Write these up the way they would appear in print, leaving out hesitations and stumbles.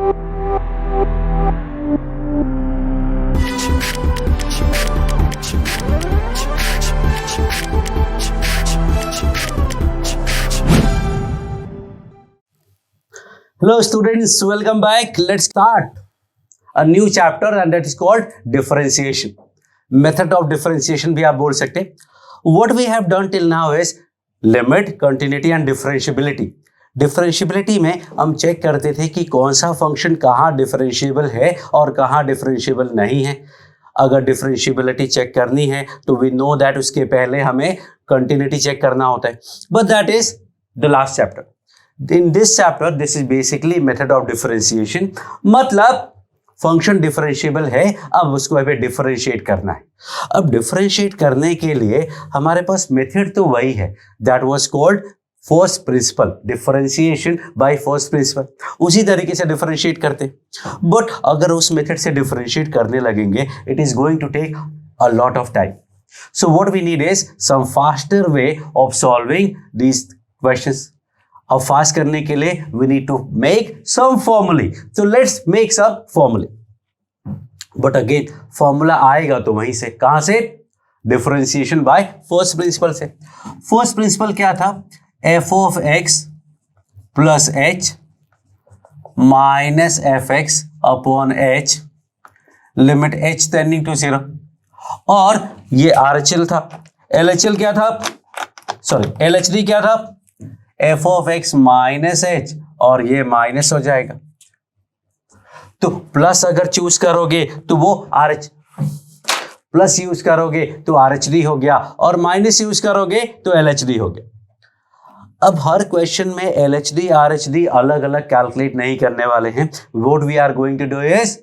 Hello students, welcome back. Let's start a new chapter and that is called differentiation. Method of differentiation भी आप बोल सकते हैं. What we have done till now is limit, continuity and differentiability. Differentiability में हम check करते थे कि कौन सा फंक्शन कहाँ डिफरेंशिएबल है और कहाँ डिफरेंशिएबल नहीं है. अगर डिफरेंशिएबिलिटी चेक करनी है तो वी नो दैट उसके पहले हमें कंटिन्यूटी चेक करना होता है. But that is the last chapter. In this chapter, this is basically method of differentiation. मतलब फंक्शन डिफरेंशिएबल है, अब उसको हमें डिफरेंशिएट करना है. अब डिफरेंशिएट करने के लिए हमारे पास मेथड तो वही है, that was called first principle, differentiation by first principal. उसी तरीके से डिफरेंशिएट करते हैं. बट अगर उस मेथड से डिफरेंशिएट करने लगेंगे, it is going to take a lot of time. So what we need is some faster way of solving these questions. अब फास्ट करने के लिए we need to make some फॉर्मूले. तो लेट्स मेक सम फॉर्मूले. But again formula आएगा तो वहीं से, कहां से? डिफरेंशिएशन बाय फर्स्ट प्रिंसिपल से. फर्स्ट प्रिंसिपल क्या था? F of x plus H minus F x upon H limit H tending to 0. और ये आरएचएल था. एलएचएल क्या था? सॉरी, एलएचडी क्या था? F of x minus H, और ये माइनस हो जाएगा. तो प्लस अगर चूज करोगे तो वो आर एच, प्लस यूज करोगे तो आर एच डी हो गया, और माइनस यूज करोगे तो एल एच डी हो गया. अब हर क्वेश्चन में L H D R H D अलग अलग कैलकुलेट नहीं करने वाले हैं. What we are going to do is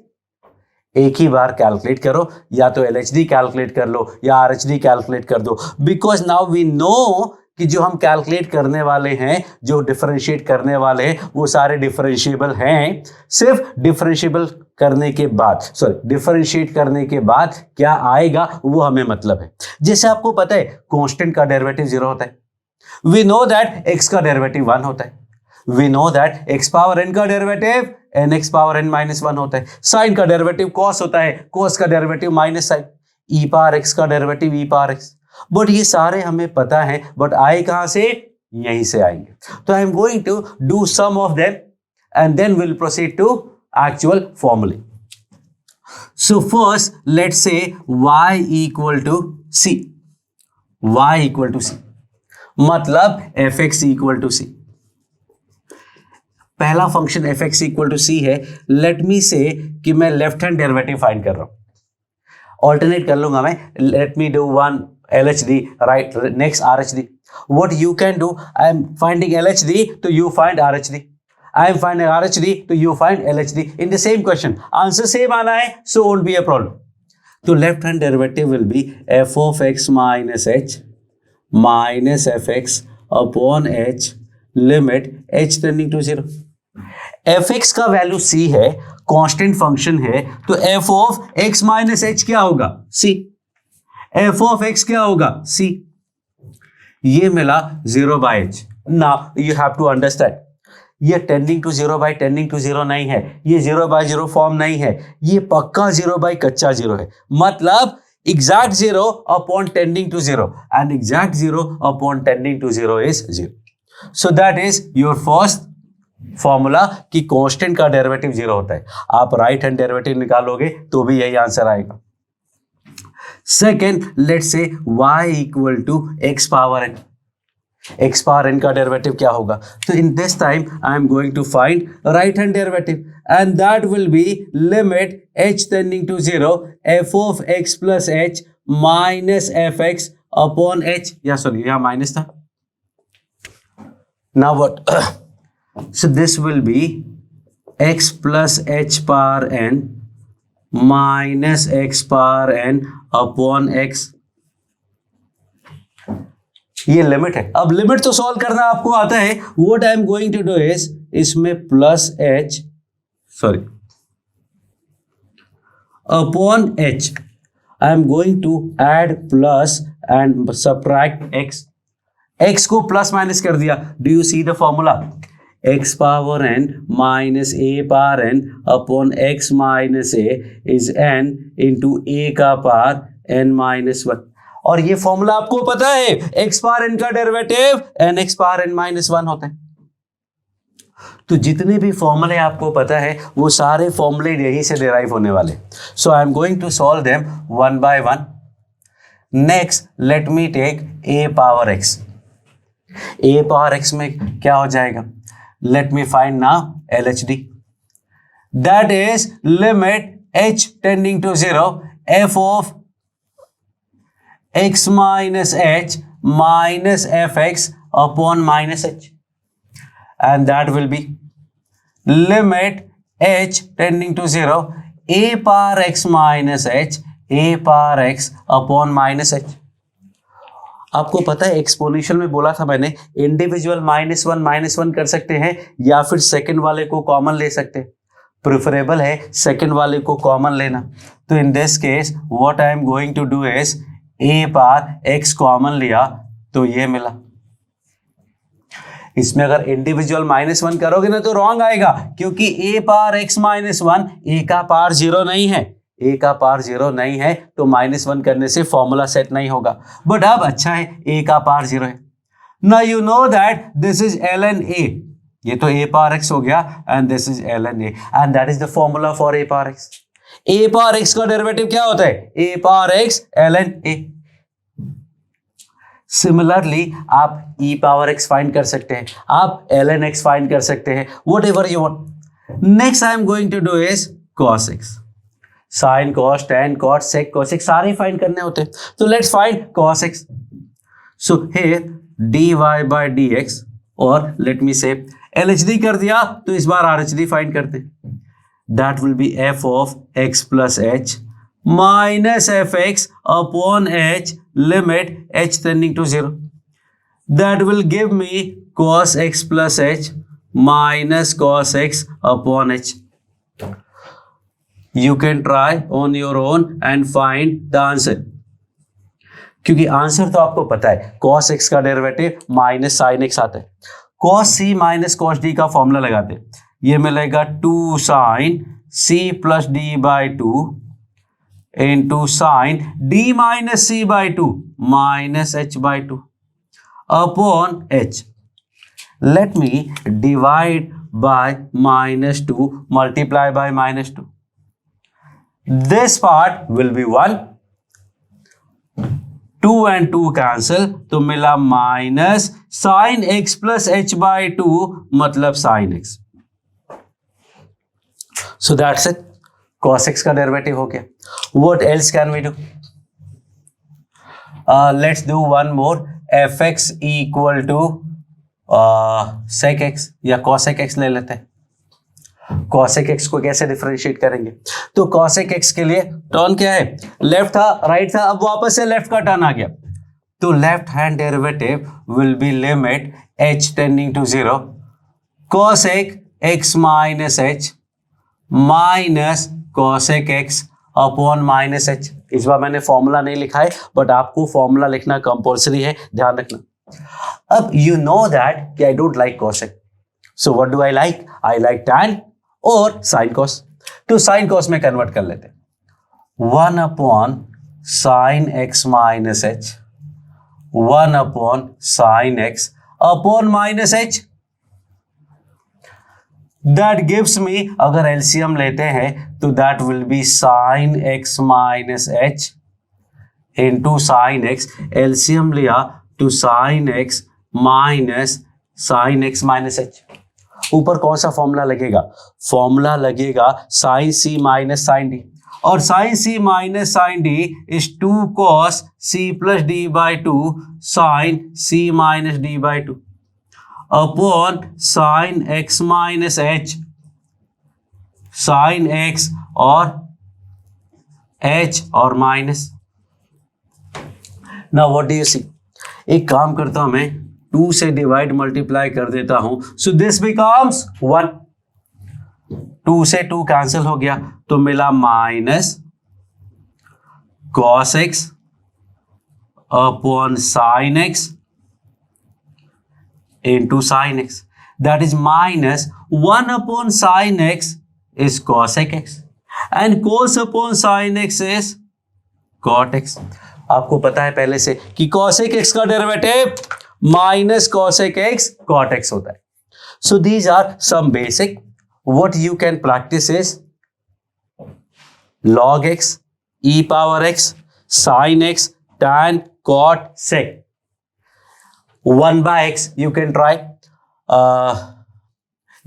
एक ही बार कैलकुलेट करो, या तो एल एच डी कैलकुलेट कर लो या आर एच डी कैलकुलेट कर दो. बिकॉज नाउ वी नो कि जो हम कैलकुलेट करने वाले हैं, जो डिफरेंशिएट करने वाले हैं, वो सारे डिफरेंशिएबल हैं. सिर्फ डिफरेंशिएबल करने के बाद, सॉरी, डिफरेंशिएट करने के बाद क्या आएगा वो हमें मतलब है. जैसे आपको पता है कांस्टेंट का डेरिवेटिव 0 होता है. वी नो दैट x का डेरिवेटिव 1 होता है. We know that x power n का derivative nx power n minus 1 होता है. साइन का डेरिवेटिव cos होता है, cos का derivative minus sine. e power x का derivative e power x. But ये सारे हमें पता है, बट आए कहां से? यहीं से आएंगे. तो I am going to do some of them and then will proceed to actual फॉर्मूले. So first let's say y equal to c. y equal to c मतलब fx इक्वल टू c. पहला function fx equal to c है. Let me say कि मैं left hand derivative find कर रहा हूं. Alternate कर लूंगा मैं. Let me do one LHD, right? Next RHD. What you can do? I am finding LHD, so you find RHD. I am finding RHD, so you find LHD. In the same question, answer same आना है, so won't be a problem. So left hand derivative will be f of x minus h minus fx upon h limit h tending to 0. fx का value c है, constant function है, तो f of x minus h क्या होगा? c. f of x क्या होगा? c. ये मिला 0 by h. Now you have to understand, ये tending to 0 by tending to 0 नहीं है, ये 0 by 0 फॉर्म नहीं है, ये पक्का 0 by कच्चा 0 है. मतलब exact 0 upon tending to 0 and exact 0 upon tending to 0 is 0. So that is your first formula कि कांस्टेंट का डेरिवेटिव 0 होता है. आप राइट हैंड डेरिवेटिव निकालोगे तो भी यही आंसर आएगा. Second, let's say y equal to x power n. x power n का डेरिवेटिव क्या होगा? तो in this time I am going to find right hand derivative and that will be limit h tending to 0 f of x plus h minus F x upon h. या sorry, यहाँ minus था. Now what? So this will be x plus h power n minus x power n upon x. ये limit है. अब limit तो solve करना आपको आता है. What I am going to do is इसमें plus h, sorry, upon h I am going to add plus and subtract x. x को प्लस माइनस कर दिया. Do you see the formula? x power n minus a power n upon x minus a is n into a का power n minus 1। और ये formula आपको पता है, x power n का derivative n x power n minus 1 होता है। तो जितने भी फॉर्मूले आपको पता है वो सारे फॉर्मूले यहीं से डिराइव होने वाले। So I am going to solve them one by one. Next let me take a power x। a power x में क्या हो जाएगा? Let me find now LHD, that is limit h tending to 0 f of x minus h minus fx upon minus h, and that will be limit h tending to 0 a power x minus h a power x upon minus h। आपको पता है exponential में बोला था मैंने, individual -1 कर सकते हैं या फिर सेकंड वाले को कॉमन ले सकते हैं। प्रेफरेबल है सेकंड वाले को कॉमन लेना। तो in this case what I am going to do is a power x common लिया तो ये मिला। इसमें अगर इंडिविजुअल -1 करोगे ना तो रॉन्ग आएगा, क्योंकि a पावर x -1 a का पावर 0 नहीं है, a का पावर 0 नहीं है तो -1 करने से फॉर्मूला सेट नहीं होगा। बट अब अच्छा है a का पावर 0 है। Now you know that this is ln a, ये तो a पावर x हो गया and this is ln a and that is the formula for a power x। a power x का डेरिवेटिव क्या होता है? a power x ln a। Similarly आप e power x find कर सकते हैं, आप ln x फाइंड कर सकते हैं, whatever you want. Next I am going to do is cos x, sin cos tan cos sec cos x सारे find करने होते हैं। तो let's find cos x। So here dy by dx, और late me से LHD कर दिया तो इस बार RHD फाइंड करते हैं। That will be f of x plus h minus fx upon h limit h tending to 0। That will give me cos x plus h minus cos x upon h। You can try on your own and find the answer, क्योंकि answer तो आपको पता है, cos x का derivative minus sin x आता है। cos c minus cos d का formula लगाते हैं, ये मिलेगा 2 sin c plus d by 2 into sin d minus c by 2 minus h by 2 upon h। Let me divide by -2 multiply by -2। This part will be 1, 2 and 2 cancel तो मिला minus sin x plus h by 2 मतलब sin x। So that's it, cos x का derivative हो गया। What else can we do? Let's do one more, fx equal to sec x या cosec x ले लेते हैं। cosec x को कैसे डिफरेंशिएट करेंगे? तो cosec x के लिए टर्न क्या है? लेफ्ट था, राइट था, अब वापस से लेफ्ट का टर्न आ गया। तो left hand derivative will be limit h tending to 0 cosec x minus h minus cosec x upon minus h। इस बार मैंने फॉर्मूला नहीं लिखा है, बट आपको फॉर्मूला लिखना कंपल्सरी है, ध्यान रखना। अब यू नो दैट कि I don't like cosec, so what do I like? I like tan और साइन कॉस। तो साइन कॉस में कन्वर्ट कर लेते हैं। 1 upon sine x minus H, 1 upon sine x upon minus H. That gives me, अगर LCM लेते हैं तो that will B sign x minus H into sine x. LCM लिया तो sign x minus sign x minus H. ऊपर कौन सा formula लगेगा? फॉर्मूला लगेगा sine C minus sine D, और sine C minus sine D is 2 cos C plus D by 2 sine C minus D by 2 upon sine x minus h, sine x और h और minus. Now what do you see? एक काम करता हूं मैं, 2 से divide multiply कर देता हूं, सो दिस बिकम्स 1। 2 से 2 कैंसिल हो गया तो मिला minus cos x upon sine x into sine x। that is minus 1 upon sin x is cosec x and cos upon sin x is cot x. आपको पता है पहले से कि cosec x का derivative minus cosec x cot x होता है. So these are some basic. What you can practice is log x, e power x, sin x, tan, cot, sec. 1 by x you can try.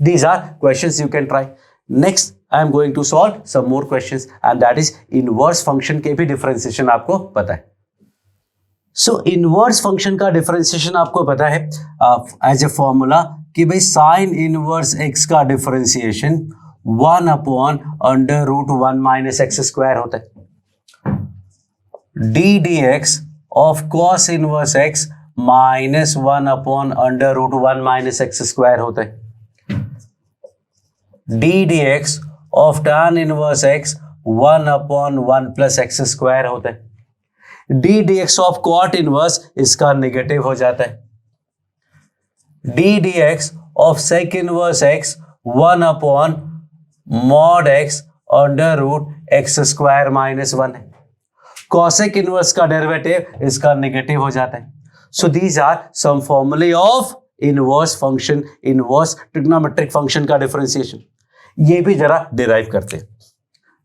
These are questions you can try. Next I am going to solve some more questions and that is inverse function के भी differentiation आपको पता है. So inverse function का differentiation आपको पता है as a formula कि भाई sin inverse x का differentiation 1 upon under root 1 minus x square होता है. d dx of cos inverse x minus 1 upon under root 1 minus x square होता है. d dx of tan inverse x 1 upon 1 plus x square होता है. d dx of cot inverse इसका negative हो जाता है. d dx of sec inverse x 1 upon mod x under root x square minus 1 है. cosec inverse का derivative इसका negative हो जाता है. So these are some formulae of inverse function, inverse trigonometric function का differentiation. ये भी जरा derive करते हैं.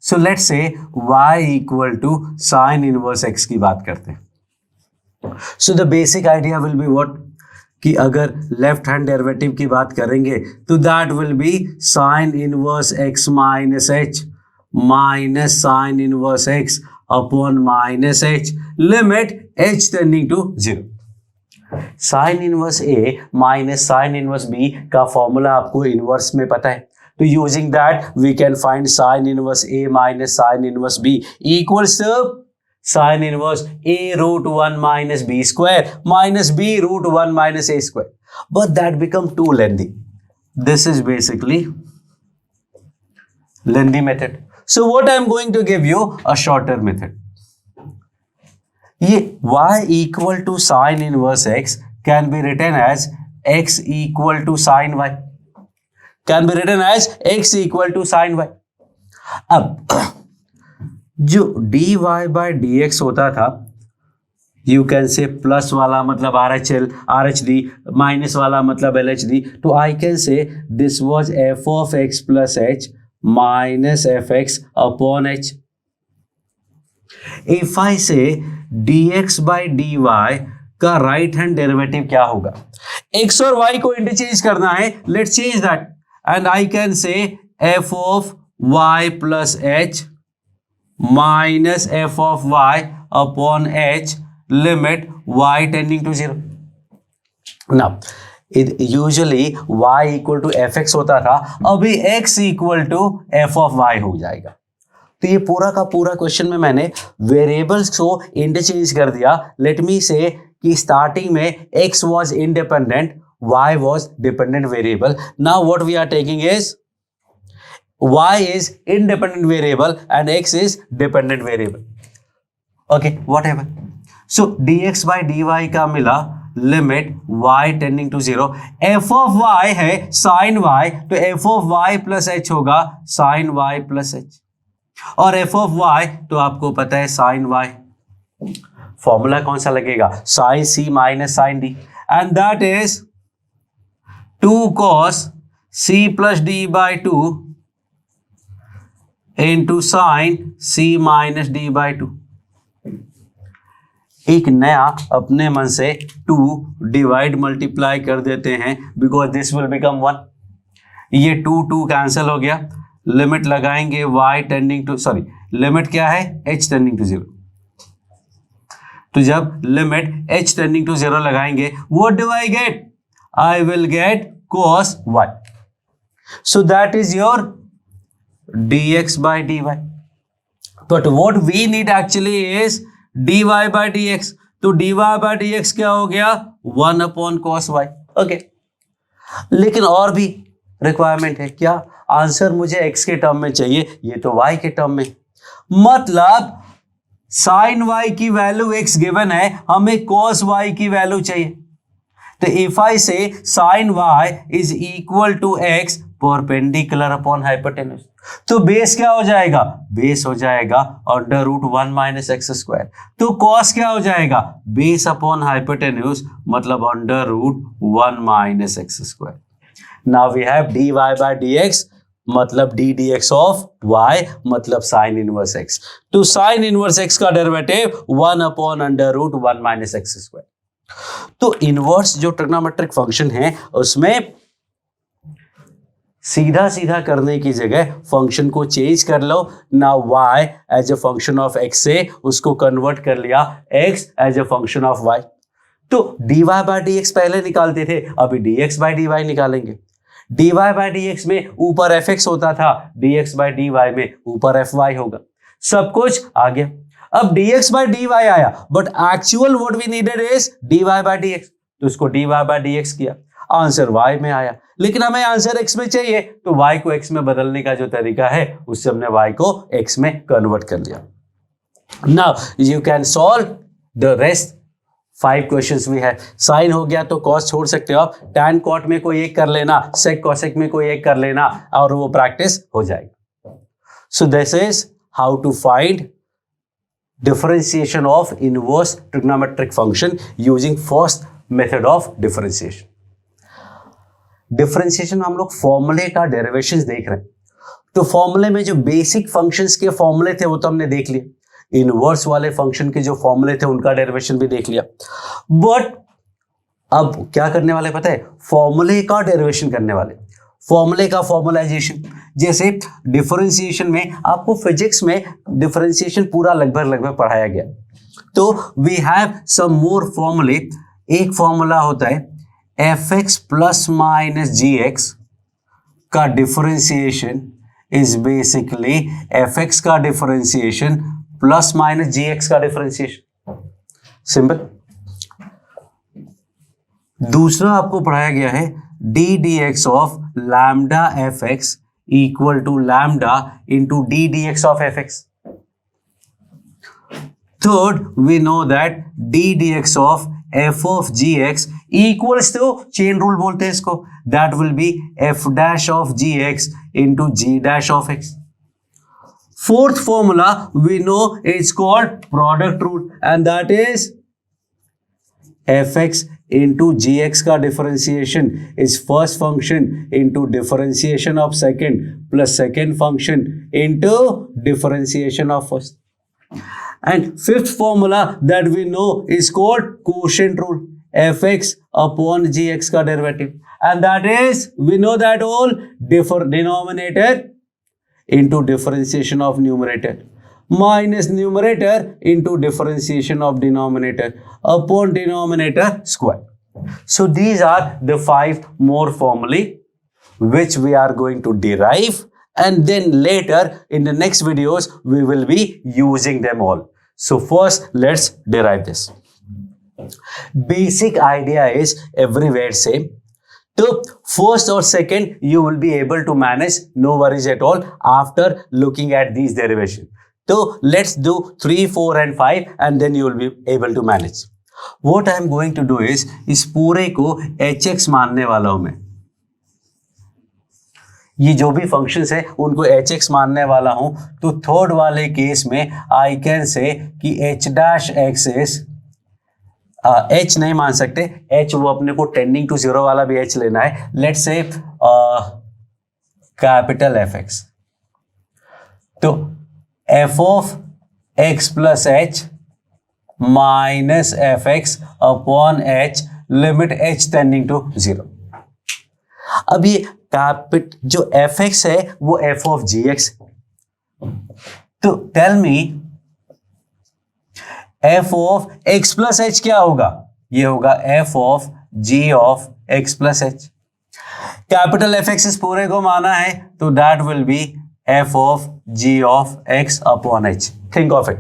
So let's say y equal to sin inverse x की बात करते हैं. So the basic idea will be what? कि अगर लेफ्ट हैंड डेरिवेटिव की बात करेंगे तो that will B sin inverse x minus h minus sin inverse x upon minus h limit h tending to 0. sin inverse a minus sin inverse b का formula आपको inverse में पता है. तो using that we can find sin inverse a minus sin inverse b equals to sin inverse a root 1 minus b square minus b root 1 minus a square. But that become too lengthy. This is basically lengthy method. So what I am going to give you a shorter method. ये y equal to sin inverse x can be written as x equal to sin y. Can be written as x equal to sin y. अब जो dy by dx होता था you can say plus वाला मतलब are H D minus वाला मतलब L H D. तो I can say this was f of x plus H minus F x upon h. If I say dx by dy का right hand derivative क्या होगा? x और y को interchange करना है. Let's change that and I can say f of y plus h minus f of y upon h limit y tending to 0. Now usually y equal to fx होता था, अभी x equal to f of y हो जाएगा. तो ये पूरा का पूरा क्वेश्चन में मैंने वेरिएबल्स को इंटरचेंज कर दिया. लेट मी से कि स्टार्टिंग में x was independent, y was dependent variable. Now what we are taking is y is independent variable and x is dependent variable. Okay, whatever. So dx by dy का मिला limit y tending to 0. f of y है sin y, तो f of y plus h होगा sin y plus h. और f of y तो आपको पता है sin y. फॉर्मूला कौन सा लगेगा? sin c minus sin d and that is 2 cos c plus d by 2 into sin c minus d by 2. एक नया अपने मन से 2 डिवाइड मल्टीप्लाई कर देते हैं बिकॉज दिस विल बिकम 1. ये 2 कैंसिल हो गया. लिमिट लगाएंगे y टेंडिंग टू लिमिट क्या है? h tending to 0. तो जब लिमिट h टेंडिंग टू 0 लगाएंगे what do I get? I will get cos y. So that is your dx by dy. But what we need actually is dy by dx. तो dy by dx क्या हो गया? 1 upon cos y. Okay, लेकिन और भी requirement है. क्या? Answer मुझे x के टर्म में चाहिए, ये तो y के टर्म में. मतलब sin y की वैल्यू x गिवन है, हमें cos y की वैल्यू चाहिए. तो if I say sine y is equal to x perpendicular upon hypotenuse, तो बेस क्या हो जाएगा? बेस हो जाएगा under root 1 minus x square. तो कॉस क्या हो जाएगा? बेस अपॉन हाइपोटेन्यूज मतलब under root 1 minus x square. Now we have dy by dx मतलब d dx ऑफ y मतलब साइन इनवर्स x। तो साइन इनवर्स x का derivative 1 upon under root 1 minus x square. तो inverse जो trigonometric function है उसमें सीधा सीधा करने की जगह फंक्शन को चेंज कर लो ना, y as a function of x से उसको कन्वर्ट कर लिया x as a function of y। तो dy बाय dx पहले निकालते थे, अभी dx बाय dy निकालेंगे। dy बाय dx में ऊपर fx होता था, dx बाय dy में ऊपर fy होगा। सब कुछ आ गया। अब dx बाय dy आया, but actual what we needed is dy by dx, तो इसको dy बाय dx किया, आंसर y में आया। लेकिन हमें आंसर x में चाहिए, तो y को x में बदलने का जो तरीका है उससे हमने y को x में कन्वर्ट कर लिया। Now you can solve the rest 5 questions भी है। साइन हो गया तो कॉस छोड़ सकते हो आप, टैन कॉट में कोई एक कर लेना, सेक कॉसेक में कोई एक कर लेना और वो प्रैक्टिस हो जाएगी। So this is how to find differentiation of inverse trigonometric function using first method of differentiation। Differentiation में हम लोग फॉर्मूले का डेरिवेशंस देख रहे हैं। तो फॉर्मूले में जो बेसिक फंक्शंस के फॉर्मूले थे वो तो हमने देख लिए, इनवर्स वाले फंक्शन के जो फॉर्मूले थे उनका डेरिवेशन भी देख लिया। बट अब क्या करने वाले पता है? फॉर्मूले का डेरिवेशन करने वाले, फॉर्मूले का फॉर्मुलाइजेशन। जैसे डिफरेंशिएशन में आपको फिजिक्स में डिफरेंशिएशन पूरा लगभग पढ़ाया गया, तो वी हैव सम मोर फॉर्मूले। एक फॉर्मूला होता है fx प्लस माइनस gx का डिफरेंशिएशन इज बेसिकली fx का डिफरेंशिएशन प्लस माइनस gx का डिफरेंशिएशन। सिंपल। दूसरा आपको पढ़ाया गया है d dx of lambda fx equal to lambda into d dx of fx। Third, we know that d dx of f of gx equals to, chain rule बोलते हैं इसको, that will be f dash of gx into g dash of x। Fourth formula we know is called product rule and that is fx into gx का differentiation is first function into differentiation of second plus second function into differentiation of first. And fifth formula that we know is called quotient rule, fx upon gx का derivative and that is we know that all denominator into differentiation of numerator minus numerator into differentiation of denominator upon denominator square. So these are the 5 more formulae which we are going to derive, and then later in the next videos we will be using them all. So first let's derive this. Basic idea is everywhere same. So first or second you will be able to manage, no worries at all after looking at these derivations. So let's do 3, 4 and 5 and then you will be able to manage. What I am going to do is इस पूरे को hx मानने वाला हूं मैं। ये जो भी फंक्शंस है उनको hx मानने वाला हूं। तो थर्ड वाले केस में I can say कि h dash x is h नहीं मान सकते, h वो अपने को टेंडिंग टू 0 वाला भी h लेना है। Let's say capital fx। तो f of x plus h minus F x upon H limit h tending to 0। अब ये कैपिट जो एफ एक्स है वो f of gx, तो tell me f of x plus h क्या होगा? ये होगा f of g of x plus h। Capital f x इस पूरे को माना है तो that will be f of g of x upon h। Think of it,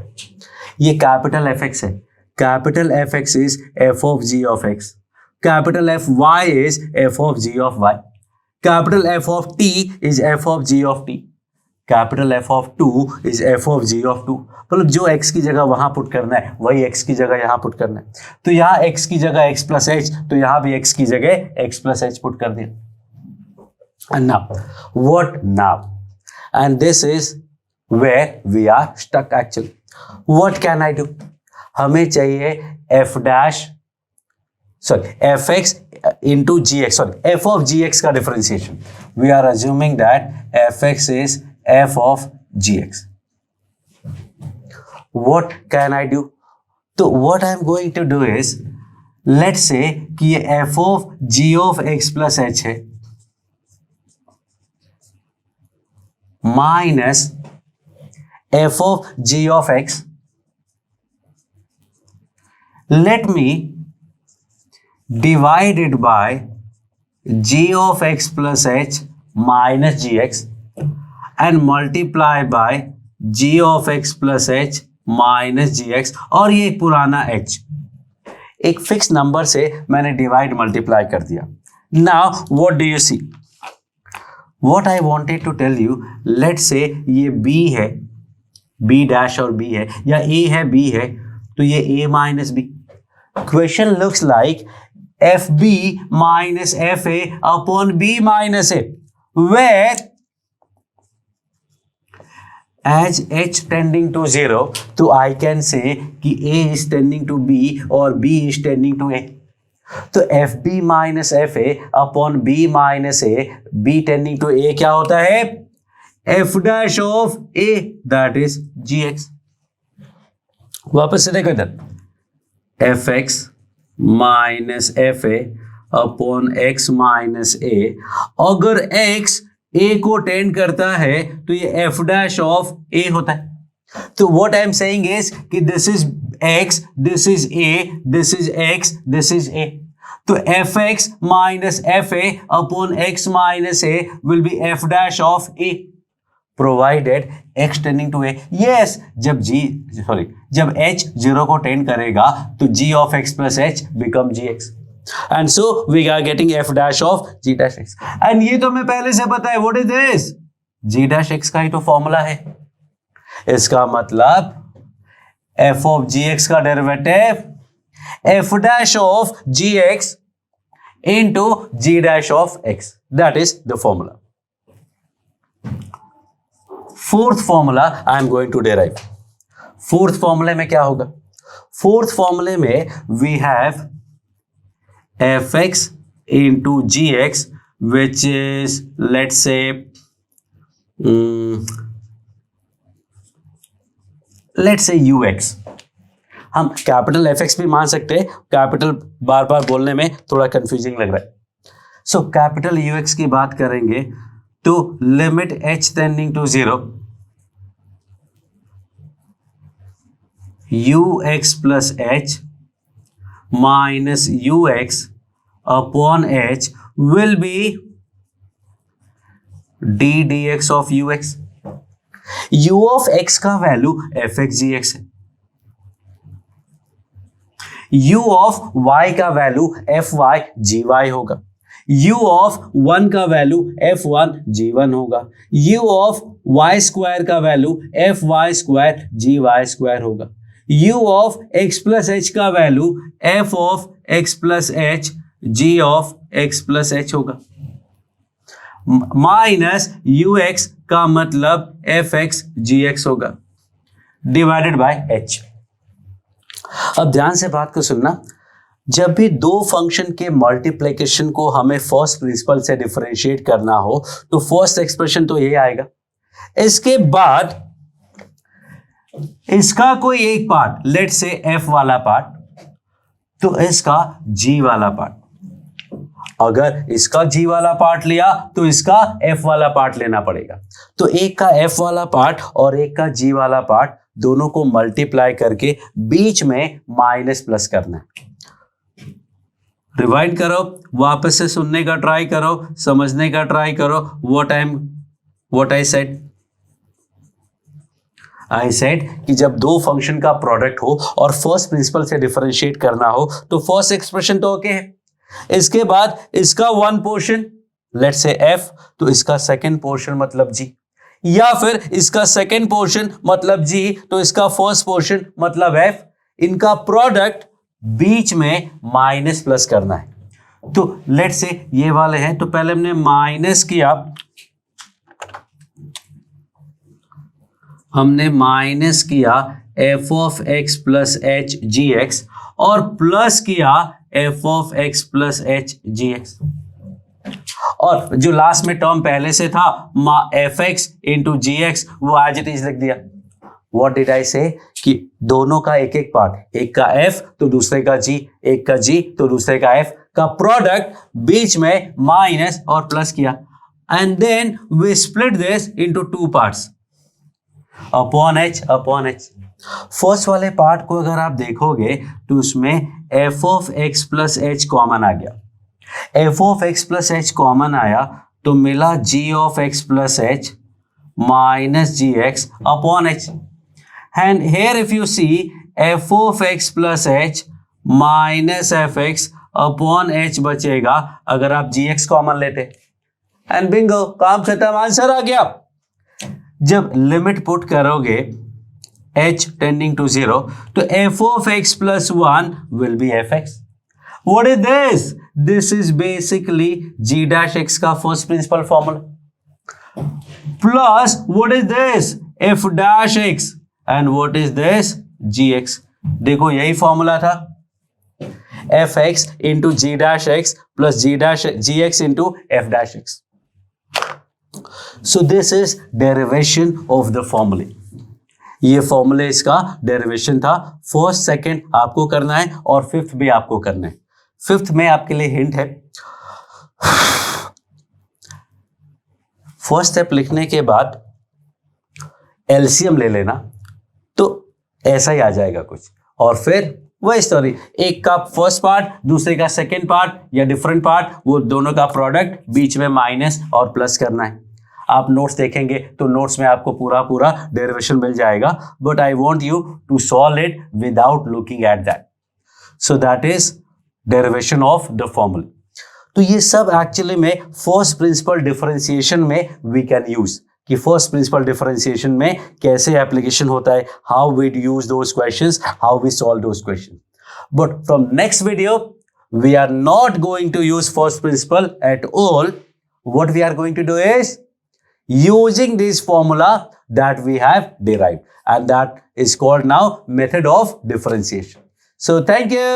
ये कैपिटल एफ एक्स है, capital f x is f of g of x, capital f y is f of g of y, capital f of t is f of g of t। Capital f of 2 is f of g of 2, मतलब जो x की जगह वहां put करना है वही x की जगह यहां पुट करना है। तो यहाँ x की जगह x प्लस एच, तो यहाँ भी x की जगह x प्लस एच पुट कर दिया। And now, what now? And this is where we are stuck actually. What can I do? हमें चाहिए fx into gx, sorry, f of gx का differentiation. We are assuming that fx is f of gx. What can I do? तो what I am going to do is, let's say कि ये f of g of x plus h है minus f of g of x. Let me divide it by g of x plus h minus gx and multiply by g of x plus h minus gx, और ये एक पुराना h एक fix number से मैंने divide multiply कर दिया। Now what do you see? What I wanted to tell you, let's say ये b है, b डैश और b है, या a है b है, तो ये a minus b। Question looks like f b minus f a upon b minus a, whereas h tending to 0, तो आई कैन से कि a is tending to b और b is tending to a। तो f b minus f a upon b minus a, b tending to a क्या होता है? F dash of a, that is g x. वापस से देखो इधर, F x minus f a upon x minus a, अगर x ए को tend करता है तो ये एफ डैश ऑफ ए होता है। तो what I am saying is कि this is x, this is a, this is x, this is a. तो fx minus fa upon x minus a will be f dash of a, provided x tending to a. Yes, जब h 0 को tend करेगा तो g of x plus h become gx. And so we are getting f dash of g dash x. And ये तो हमें पहले से पता है, what is this? g dash x का ही तो फॉर्मूला है। इसका मतलब f of gx का derivative f dash of gx into g dash of x, that is the formula. Fourth formula I am going to derive. Fourth formula में क्या होगा? Fourth formula में we have fx into gx, which is, let's say, let's say ux। हम capital fx भी मान सकते हैं, capital बार बार बोलने में थोड़ा कंफ्यूजिंग लग रहा है। सो कैपिटल ux की बात करेंगे तो limit h tending to 0, ux plus h minus ux upon h will be d dx of ux। u of x का value f x g x है, u ऑफ y का value f y g y होगा, u of 1 का value f one g one होगा, u of y square का value f y square g y square होगा, u of x plus H का value F of x plus H G of x plus H होगा, minus you x का मतलब F x g x होगा, divided by H. अब ध्यान से बात को सुनना, जब भी दो फंक्शन के मल्टीप्लिकेशन को हमें फर्स्ट प्रिंसिपल से डिफरेंशिएट करना हो तो फर्स्ट एक्सप्रेशन तो ये आएगा, इसके बाद इसका कोई एक पार्ट, लेट्स से एफ वाला पार्ट, तो इसका जी वाला पार्ट, अगर इसका g वाला पार्ट लिया तो इसका f वाला पार्ट लेना पड़ेगा। तो एक का f वाला पार्ट और एक का g वाला पार्ट दोनों को मल्टीप्लाई करके बीच में माइनस प्लस करना है। रिवाइंड करो, वापस से सुनने का ट्राई करो, समझने का ट्राई करो। व्हाट आई सेड कि जब दो फंक्शन का प्रोडक्ट हो और फर्स्ट प्रिंसिपल से डिफरेंशिएट करना हो तो फर्स्ट एक्सप्रेशन तो ओके है, इसके बाद इसका one portion let's say f, तो इसका सेकंड पोर्शन मतलब g, या फिर इसका सेकेंड पोर्शन मतलब g, तो इसका फर्स्ट पोर्शन मतलब f, इनका प्रोडक्ट बीच में माइनस प्लस करना है। तो लेट्स से ये वाले हैं, तो पहले हमने माइनस किया, F of x plus H G x और प्लस किया F of x plus H G x, और जो लास्ट में टर्म पहले से था एफ एक्स इंटू जी एक्स वो एज इट इज लिख दिया। व्हाट डिड आई से कि दोनों का एक एक पार्ट, एक का f तो दूसरे का g, एक का g तो दूसरे का f का प्रोडक्ट बीच में माइनस और प्लस किया, and then we split this into two parts upon h। First वाले पार्ट को अगर आप देखोगे तो उसमें f of x plus h common आ गया, f of x plus h common आया तो मिला g of x plus H minus g x upon h। And here if you see f of x plus h minus fx upon h बचेगा अगर आप gx common लेते, and Bingo, काम खत्म, answer आ गया। जब लिमिट पुट करोगे h tending to 0 तो f of x plus 1 will be fx। What is this? This is basically g dash x का first principle formula, plus what is this? f dash x and what is this? gx। देखो यही formula था, fx into g dash x plus gx into f dash x। So this is derivation of the formula। ये फॉर्मूले इसका derivation था। First second आपको करना है और फिफ्थ भी आपको करना है। फिफ्थ में आपके लिए हिंट है, फर्स्ट स्टेप लिखने के बाद एलसीएम ले लेना तो ऐसा ही आ जाएगा कुछ, और फिर वही स्टोरी, एक का फर्स्ट पार्ट दूसरे का सेकेंड पार्ट या डिफरेंट पार्ट, वो दोनों का प्रोडक्ट बीच में माइनस और प्लस करना है। आप नोट्स देखेंगे तो नोट्स में आपको पूरा डेरिवेशन मिल जाएगा, but I want you to solve it without looking at that. So that is derivation of the formula. तो ये सब एक्चुअली में फर्स्ट प्रिंसिपल डिफरेंशिएशन में वी कैन यूज, कि फर्स्ट प्रिंसिपल डिफरेंशिएशन में कैसे एप्लीकेशन होता है, how we use those questions, how we solve those questions. But from next video we are not going to use first principle at all. What we are going to do is using this formula that we have derived, and that is called now method of differentiation. So thank you.